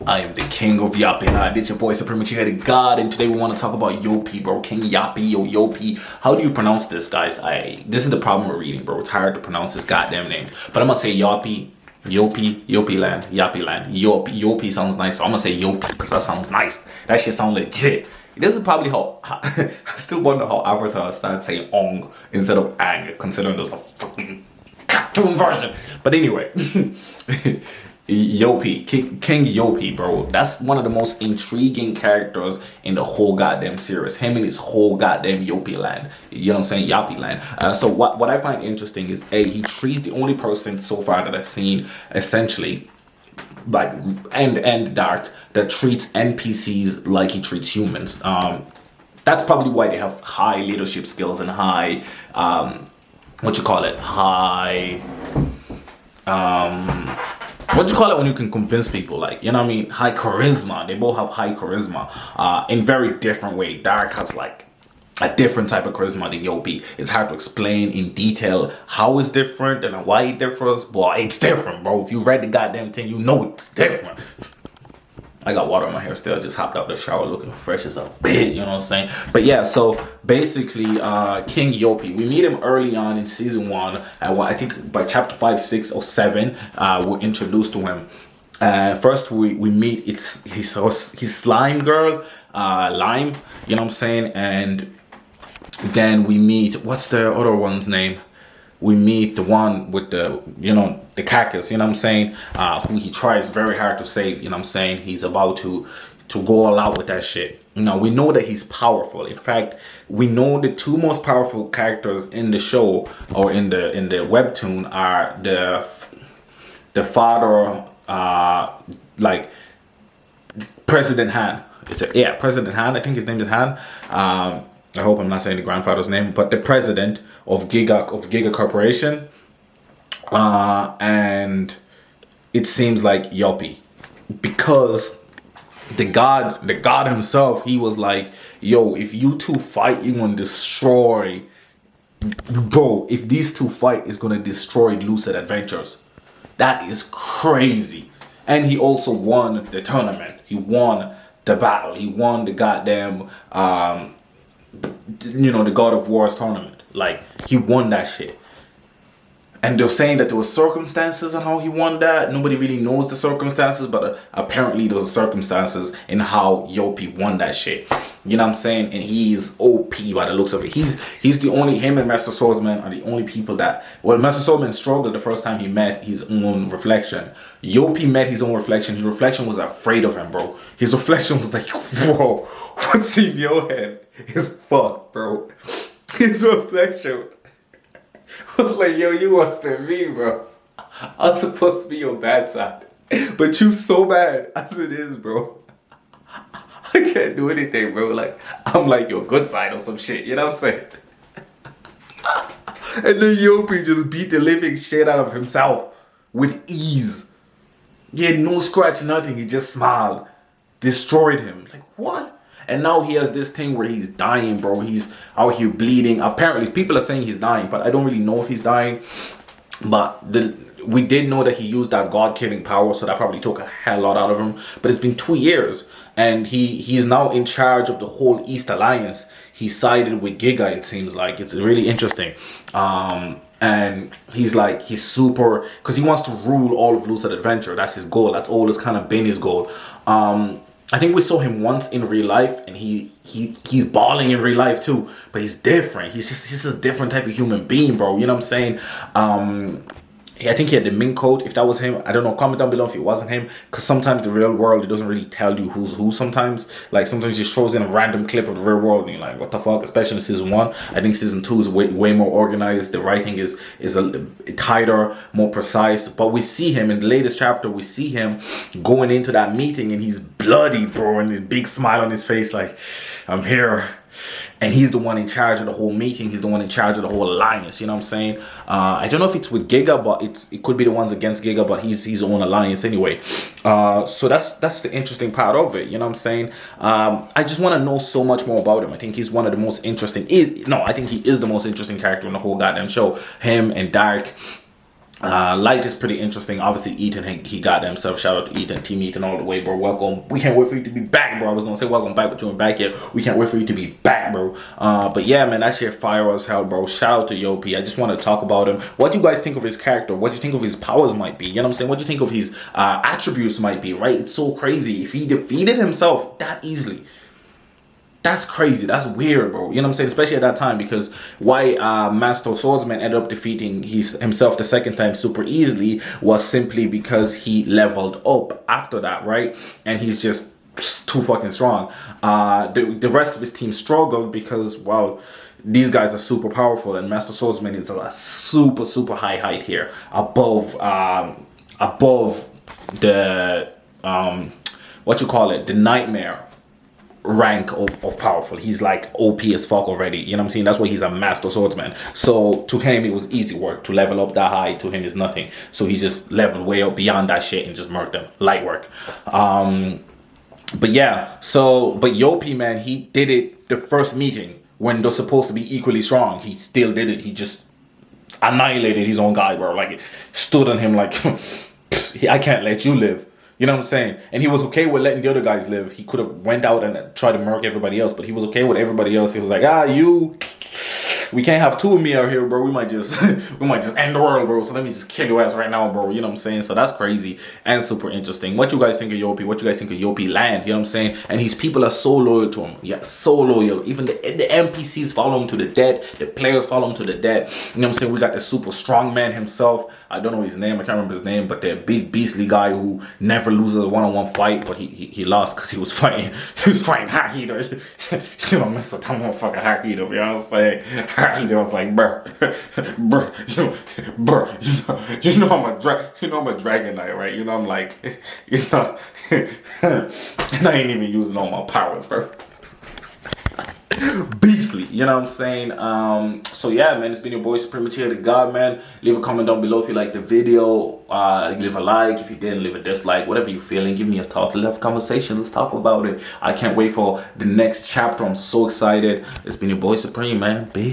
I am the king of YOPI, and it's your boy Supreme Uchiha the God, and today we want to talk about YOPI, bro. King YOPI, YOPI. How do you pronounce this, guys? This is the problem with reading, bro. It's hard to pronounce this goddamn name. But I'm gonna say YOPI, YOPI land, YOPI land. YOPI sounds nice, so I'm gonna say YOPI because that sounds nice. That shit sounds legit. This is probably how I still wonder how Avatar started saying Ong instead of Ang, considering there's a fucking cartoon version. But anyway. YOPI, King YOPI, bro. That's one of the most intriguing characters in the whole goddamn series. Him and his whole goddamn YOPI land. You know what I'm saying? YOPI land. So what I find interesting is, he's the only person so far that I've seen, essentially, like, and Dark, that treats NPCs like he treats humans. That's probably why they have high leadership skills and high, what you call it when you can convince people, like, you know what I mean, high charisma. They both have high charisma in very different way. Dark has like a different type of charisma than YOPI. It's hard to explain in detail how it's different and why it differs, but it's different, bro. If you read the goddamn thing, you know it's different. I got water in my hair still. I just hopped out the shower looking fresh as a bitch, you know what I'm saying? But yeah, so basically, King YOPI, we meet him early on in season 1. And I think by chapter 5, 6, or 7, we're introduced to him. First, we meet his slime girl, Lime, you know what I'm saying? And then we meet, what's the other one's name? We meet the one with the, the cactus, you know what I'm saying? Who he tries very hard to save, you know what I'm saying? He's about to go all out with that shit. Now, we know that he's powerful. In fact, we know the two most powerful characters in the show, or in the webtoon, are the father, like, President Han. President Han. I think his name is Han. I hope I'm not saying the grandfather's name, but the president of Giga Corporation, and it seems like YOPI, because the god himself, he was like, yo, if you two fight, you're gonna destroy, bro. If these two fight, it's gonna destroy Lucid Adventures. That is crazy. And he also won the tournament. He won the battle. He won the goddamn the God of War's tournament. Like, he won that shit. And they're saying that there were circumstances on how he won that. Nobody really knows the circumstances, but apparently there was circumstances in how YOPI won that shit. You know what I'm saying? And he's OP by the looks of it. He's the only, him and Master Swordsman are the only people that, well, Master Swordsman struggled the first time he met his own reflection. YOPI met his own reflection. His reflection was afraid of him, bro. His reflection was like, whoa, what's in your head is fucked, bro. His reflection was like, yo, you worse than me, bro. I'm supposed to be your bad side, but you so bad as it is, bro. I can't do anything, bro. Like, I'm like your good side or some shit, you know what I'm saying? And then YOPI just beat the living shit out of himself with ease. He had no scratch, nothing. He just smiled. Destroyed him. Like, what? And now he has this thing where he's dying, bro. He's out here bleeding. Apparently, people are saying he's dying, but I don't really know if he's dying. But we did know that he used that God-killing power, so that probably took a hell lot out of him. But it's been 2 years, and he's now in charge of the whole East Alliance. He sided with Giga, it seems like. It's really interesting. And he's super, because he wants to rule all of Lucid Adventure. That's his goal. That's always kind of been his goal. I think we saw him once in real life, and he's balling in real life too, but he's different. He's just a different type of human being, bro. You know what I'm saying? I think he had the mink coat. If that was him, I don't know. Comment down below if it wasn't him, because sometimes the real world, it doesn't really tell you who's who. Sometimes, like, sometimes it just throws in a random clip of the real world, and you're like, what the fuck? Especially in season 1. I think season 2 is way more organized. The writing is a tighter, more precise. But we see him in the latest chapter. We see him going into that meeting, and he's bloody, bro, and his big smile on his face, like, I'm here. And he's the one in charge of the whole meeting. He's the one in charge of the whole alliance. You know what I'm saying? I don't know if it's with Giga, but it could be the ones against Giga, but he's his own alliance anyway. So that's the interesting part of it. You know what I'm saying? I just want to know so much more about him. I think he's one of the most interesting. I think he is the most interesting character in the whole goddamn show. Him and Dark. Light is pretty interesting. Obviously, Ethan, he got himself. Shout out to Ethan, Team Ethan all the way, bro. Welcome. We can't wait for you to be back, bro. I was gonna say welcome back, but you ain't back yet. We can't wait for you to be back, bro. But yeah, man, that shit fire as hell, bro. Shout out to YOPI. I just want to talk about him. What do you guys think of his character? What do you think of his powers might be? You know what I'm saying? What do you think of his attributes might be, right? It's so crazy. If he defeated himself that easily, that's crazy. That's weird, bro. You know what I'm saying? Especially at that time, because why Master Swordsman ended up defeating himself the second time super easily was simply because he leveled up after that, right? And he's just too fucking strong. The rest of his team struggled because, well, these guys are super powerful, and Master Swordsman is a super high height here, above the what you call it, the nightmare rank of powerful. He's like OP as fuck already, you know what I'm saying? That's why he's a Master Swordsman. So to him it was easy work to level up that high. To him is nothing, so he just leveled way up beyond that shit and just murked them. Light work. But yeah, so but YOPI, man, he did it the first meeting when they're supposed to be equally strong. He still did it. He just annihilated his own guy, bro. Like, stood on him like I can't let you live. You know what I'm saying? And he was okay with letting the other guys live. He could have went out and tried to murk everybody else, but he was okay with everybody else. He was like, we can't have two of me out here, bro. We might just end the world, bro. So let me just kill your ass right now, bro. You know what I'm saying? So that's crazy and super interesting. What you guys think of YOPI? What you guys think of YOPI land? You know what I'm saying? And his people are so loyal to him. Yeah, so loyal. Even the NPCs follow him to the death. The players follow him to the death. You know what I'm saying? We got the super strong man himself. I don't know his name. I can't remember his name. But the big beastly guy who never loses a one-on-one fight. But he lost because he was fighting. He was fighting hot heater. You don't mess with that motherfucking hot heater. You know what I'm saying? He was like, bro, you know I'm a dragon knight, right? You know I'm like, and I ain't even using all my powers, bro. Beastly, you know what I'm saying? So yeah, man, it's been your boy Supreme Uchiha the God, man. Leave a comment down below if you liked the video. Leave a like. If you didn't, leave a dislike. Whatever you're feeling, give me your thoughts. Let's have a conversation. Let's talk about it. I can't wait for the next chapter. I'm so excited. It's been your boy Supreme, man. Big.